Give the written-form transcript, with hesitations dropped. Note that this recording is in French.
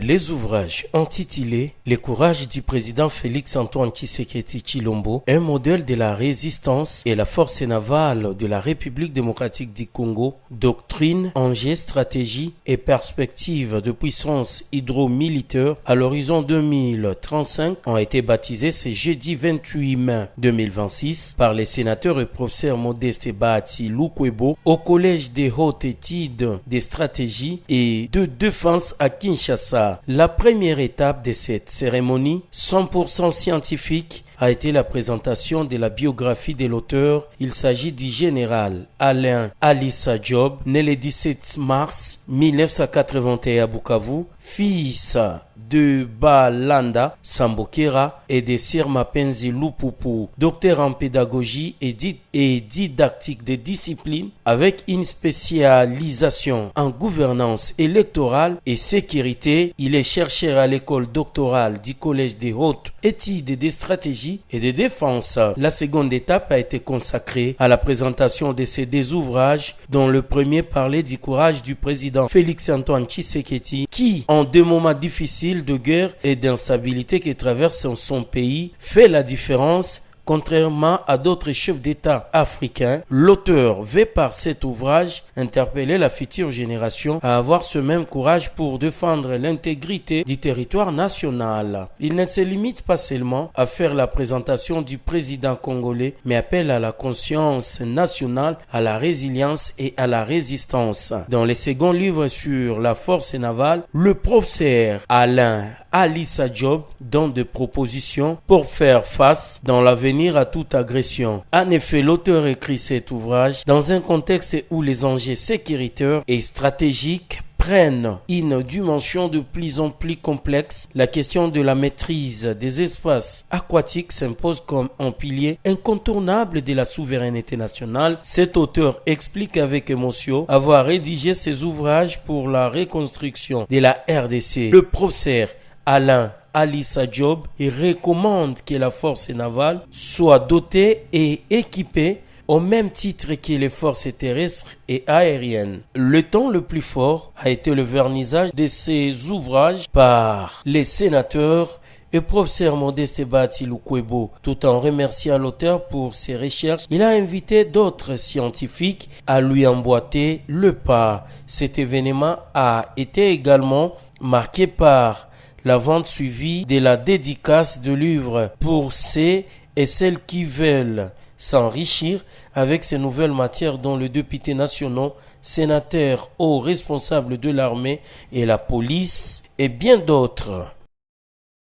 Les ouvrages intitulés « Le courage du président Félix-Antoine Tshisekedi Tshilombo, un modèle de la résistance et la force navale de la République démocratique du Congo, doctrine, enjeux, stratégie et perspectives de puissance hydro-militaire à l'horizon 2035 » ont été baptisés ce jeudi 28 mai 2026 par les sénateurs et professeurs Modeste Bahati Lukwebo au Collège des hautes études de stratégie et de défense à Kinshasa. La première étape de cette cérémonie 100% scientifique a été la présentation de la biographie de l'auteur. Il s'agit du général Alain Alissa Diop, né le 17 mars 1981 à Bukavu, fils de Balanda Sambokera et de Sir Mapenzi Lupupu, docteur en pédagogie et didactique des disciplines avec une spécialisation en gouvernance électorale et sécurité. Il est chercheur à l'école doctorale du Collège des hautes études de stratégie et de défense. La seconde étape a été consacrée à la présentation de ces deux ouvrages, dont le premier parlait du courage du président Félix-Antoine Tshisekedi qui, en des moments difficiles de guerre et d'instabilité qui traversent son pays, fait la différence. Contrairement à d'autres chefs d'État africains, l'auteur veut par cet ouvrage interpeller la future génération à avoir ce même courage pour défendre l'intégrité du territoire national. Il ne se limite pas seulement à faire la présentation du président congolais, mais appelle à la conscience nationale, à la résilience et à la résistance. Dans le second livre sur la force navale, le professeur Alain Alissa Diop donne des propositions pour faire face dans l'avenir à toute agression. En effet, l'auteur écrit cet ouvrage dans un contexte où les enjeux sécuritaires et stratégiques prennent une dimension de plus en plus complexe. La question de la maîtrise des espaces aquatiques s'impose comme un pilier incontournable de la souveraineté nationale. Cet auteur explique avec émotion avoir rédigé ses ouvrages pour la reconstruction de la RDC. Le professeur Alain Alissa Diop recommande que la force navale soit dotée et équipée au même titre que les forces terrestres et aériennes. Le temps le plus fort a été le vernissage de ces ouvrages par les sénateurs et professeur Modeste Bahati Lukwebo. Tout en remerciant l'auteur pour ses recherches, il a invité d'autres scientifiques à lui emboîter le pas. Cet événement a été également marqué par la vente suivie de la dédicace de livres pour ceux et celles qui veulent s'enrichir avec ces nouvelles matières dont les députés nationaux, sénateurs, hauts responsables de l'armée et la police et bien d'autres.